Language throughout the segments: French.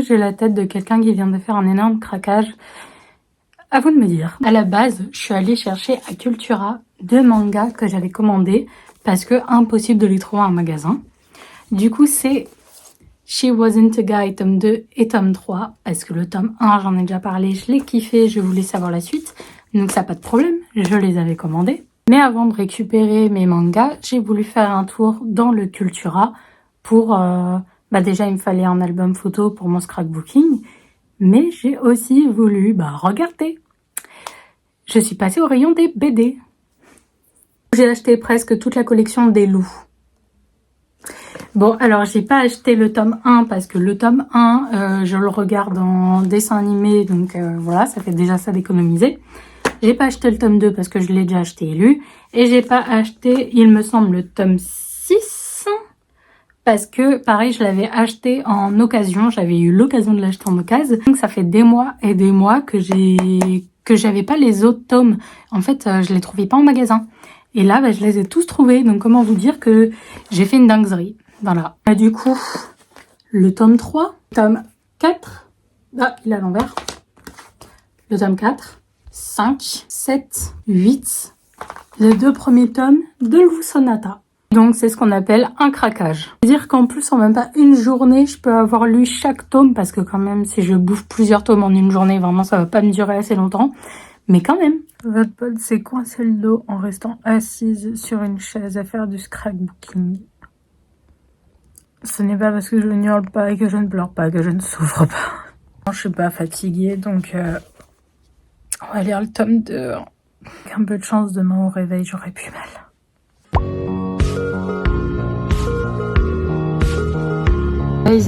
que j'ai la tête de quelqu'un qui vient de faire un énorme craquage? À vous de me dire. À la base, je suis allée chercher à Cultura 2 mangas que j'avais commandés parce que impossible de les trouver en magasin. Du coup, c'est She Wasn't a Guy tome 2 et tome 3 parce que le tome 1, j'en ai déjà parlé, je l'ai kiffé, je voulais savoir la suite. Donc ça, pas de problème, je les avais commandés. Mais avant de récupérer mes mangas, j'ai voulu faire un tour dans le Cultura pour... déjà, il me fallait un album photo pour mon scrapbooking. Mais j'ai aussi voulu regarder. Je suis passée au rayon des BD. J'ai acheté presque toute la collection des loups. Bon, alors j'ai pas acheté le tome 1 parce que le tome 1, je le regarde en dessin animé. Donc voilà, ça fait déjà ça d'économiser. J'ai pas acheté le tome 2 parce que je l'ai déjà acheté et lu. Et j'ai pas acheté, il me semble, le tome 6. Parce que, pareil, je l'avais acheté en occasion. J'avais eu l'occasion de l'acheter en occasion. Donc, ça fait des mois et des mois que j'avais pas les autres tomes. En fait, je les trouvais pas en magasin. Et là, je les ai tous trouvés. Donc, comment vous dire que j'ai fait une dinguerie. Voilà. Et du coup, le tome 3, tome 4. Ah, il est à l'envers. Le tome 4, 5, 7, 8. Les 2 premiers tomes de Lou Sonata. Donc c'est ce qu'on appelle un craquage. C'est-à-dire qu'en plus en même pas une journée, je peux avoir lu chaque tome parce que quand même si je bouffe plusieurs tomes en une journée, vraiment ça va pas me durer assez longtemps. Mais quand même. Votre pote s'est coincé le dos en restant assise sur une chaise à faire du scrapbooking. Ce n'est pas parce que je ne hurle pas et que je ne pleure pas que je ne souffre pas. Je suis pas fatiguée donc on va lire le tome 2. Avec un peu de chance demain au réveil j'aurai plus mal.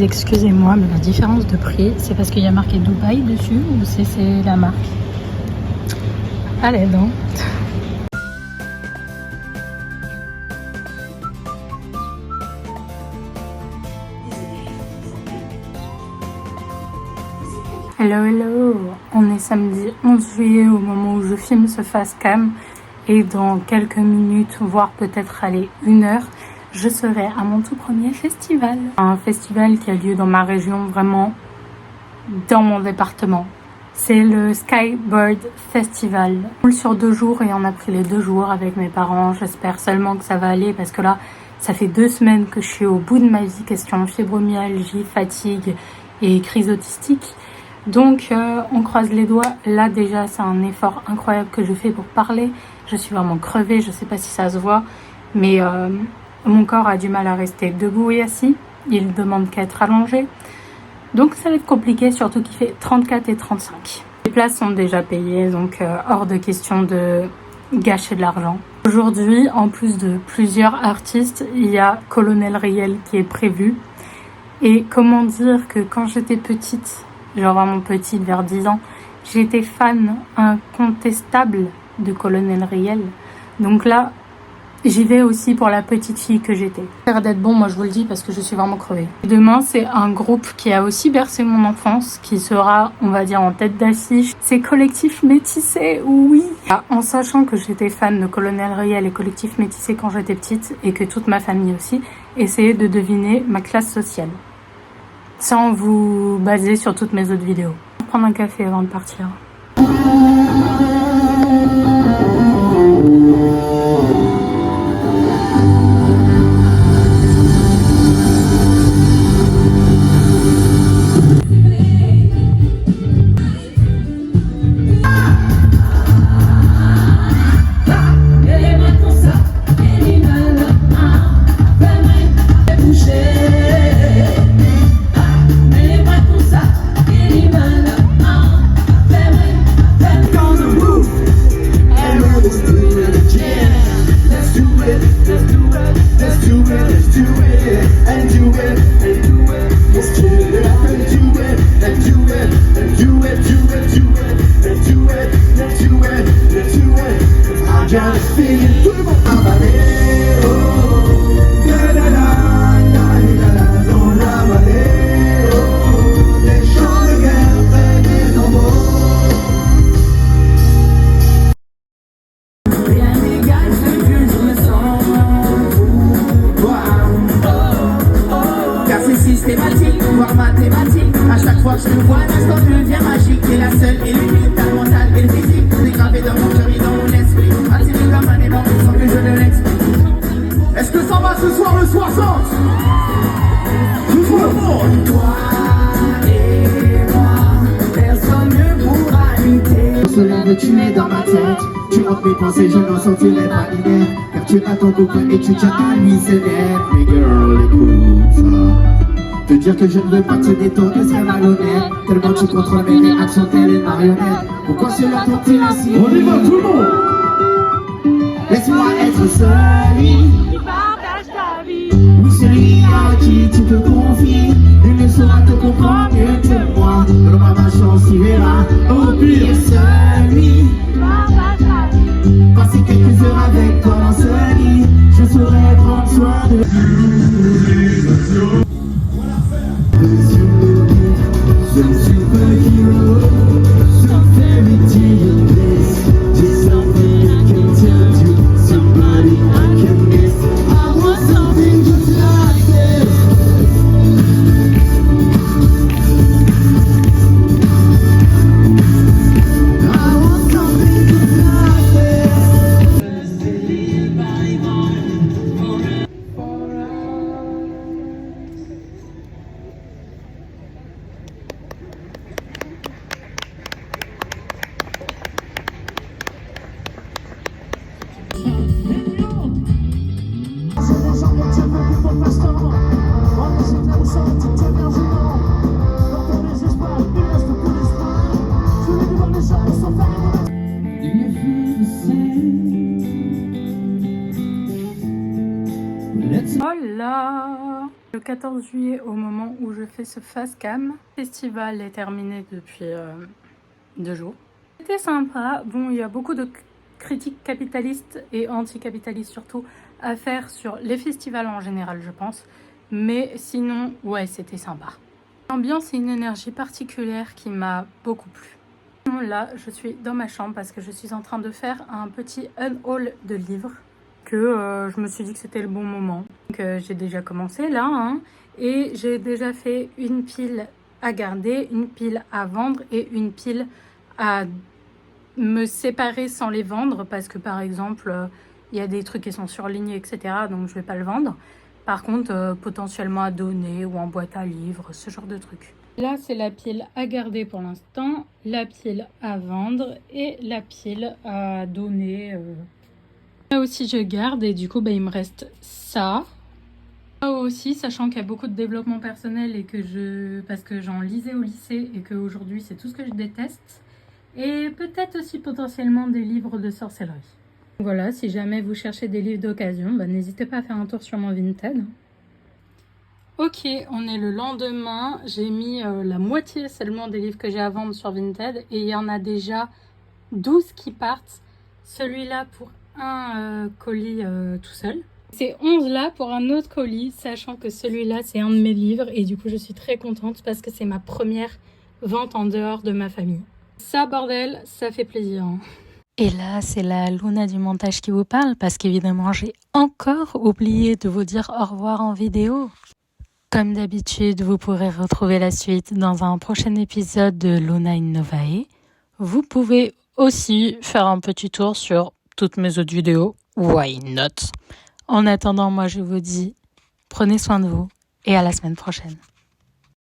Excusez-moi, mais la différence de prix, c'est parce qu'il y a marqué Dubaï dessus ou c'est la marque? Allez donc. Hello, hello. On est samedi 11 juillet au moment où je filme ce fast cam et dans quelques minutes, voire peut-être aller 1 heure, je serai à mon tout premier festival. Un festival qui a lieu dans ma région, vraiment dans mon département. C'est le Skybird Festival. Sur 2 jours et on a pris les 2 jours avec mes parents. J'espère seulement que ça va aller parce que là, ça fait 2 semaines que je suis au bout de ma vie. Question fibromyalgie, fatigue et crise autistique. Donc on croise les doigts. Là déjà, c'est un effort incroyable que je fais pour parler. Je suis vraiment crevée, je sais pas si ça se voit. Mais... mon corps a du mal à rester debout et assis. Il demande qu'à être allongé. Donc ça va être compliqué, surtout qu'il fait 34 et 35. Les places sont déjà payées, donc hors de question de gâcher de l'argent. Aujourd'hui, en plus de plusieurs artistes, il y a Colonel Riel qui est prévu. Et comment dire que quand j'étais petite, genre vraiment petite, vers 10 ans, j'étais fan incontestable de Colonel Riel. Donc là, j'y vais aussi pour la petite fille que j'étais. Ça a l'air d'être bon, moi je vous le dis parce que je suis vraiment crevée. Demain, c'est un groupe qui a aussi bercé mon enfance, qui sera, on va dire, en tête d'affiche. C'est Collectif Métissé, oui. En sachant que j'étais fan de Colonel Riel et Collectif Métissé quand j'étais petite, et que toute ma famille aussi, essayez de deviner ma classe sociale. Sans vous baser sur toutes mes autres vidéos. Je vais prendre un café avant de partir. Systématique, voire mathématique, à chaque fois tu es dans ma tête. Tu hantes mes pensées, je n'en sentirai pas inerte. Car tu as ton copain et tu tiens à lui, c'est net. Mais girl, écoute ça. Te dire que je ne veux pas te détourner serait malhonnête. Tellement tu contrôles mes réactions, telle une marionnette. Pourquoi cela t'en ainsi? On y va tout le monde. Laisse-moi être celui qui partage ta vie. Ou celui à qui tu te confies. Il ne saura te comprendre mieux que moi. Donne-moi ma chance, il verra. Au pire, celui qui partage ta vie. Passer quelques heures avec toi dans ce lit. Je saurais prendre soin de some superhero, some fairy tale bliss, just something I can tell you, somebody I can miss. I want something just like this. I want something just like this. Voilà. Le 14 juillet, au moment où je fais ce face cam, le festival est terminé depuis 2 jours. C'était sympa. Bon, il y a beaucoup de critiques capitalistes et anticapitalistes surtout à faire sur les festivals en général, je pense. Mais sinon, ouais, c'était sympa. L'ambiance et une énergie particulière qui m'a beaucoup plu. Là, je suis dans ma chambre parce que je suis en train de faire un petit unhaul de livres que je me suis dit que c'était le bon moment. Donc j'ai déjà commencé là, hein, et j'ai déjà fait une pile à garder, une pile à vendre et une pile à me séparer sans les vendre parce que par exemple, il y a des trucs qui sont surlignés, etc. Donc je vais pas le vendre. Par contre, potentiellement à donner ou en boîte à livres, ce genre de trucs. Là, c'est la pile à garder pour l'instant, la pile à vendre et la pile à donner. Là aussi, je garde et du coup, il me reste ça. Là aussi, sachant qu'il y a beaucoup de développement personnel et que parce que j'en lisais au lycée et qu'aujourd'hui, c'est tout ce que je déteste. Et peut-être aussi potentiellement des livres de sorcellerie. Voilà, si jamais vous cherchez des livres d'occasion, n'hésitez pas à faire un tour sur mon Vinted. Ok, on est le lendemain. J'ai mis la moitié seulement des livres que j'ai à vendre sur Vinted. Et il y en a déjà 12 qui partent. Celui-là pour un colis tout seul. C'est 11 là pour un autre colis, sachant que celui-là, c'est un de mes livres. Et du coup, je suis très contente parce que c'est ma première vente en dehors de ma famille. Ça, bordel, ça fait plaisir. Et là, c'est la Luna du montage qui vous parle parce qu'évidemment, j'ai encore oublié de vous dire au revoir en vidéo. Comme d'habitude, vous pourrez retrouver la suite dans un prochain épisode de Luna in Novae. Vous pouvez aussi faire un petit tour sur toutes mes autres vidéos. Why not? En attendant, moi je vous dis, prenez soin de vous et à la semaine prochaine.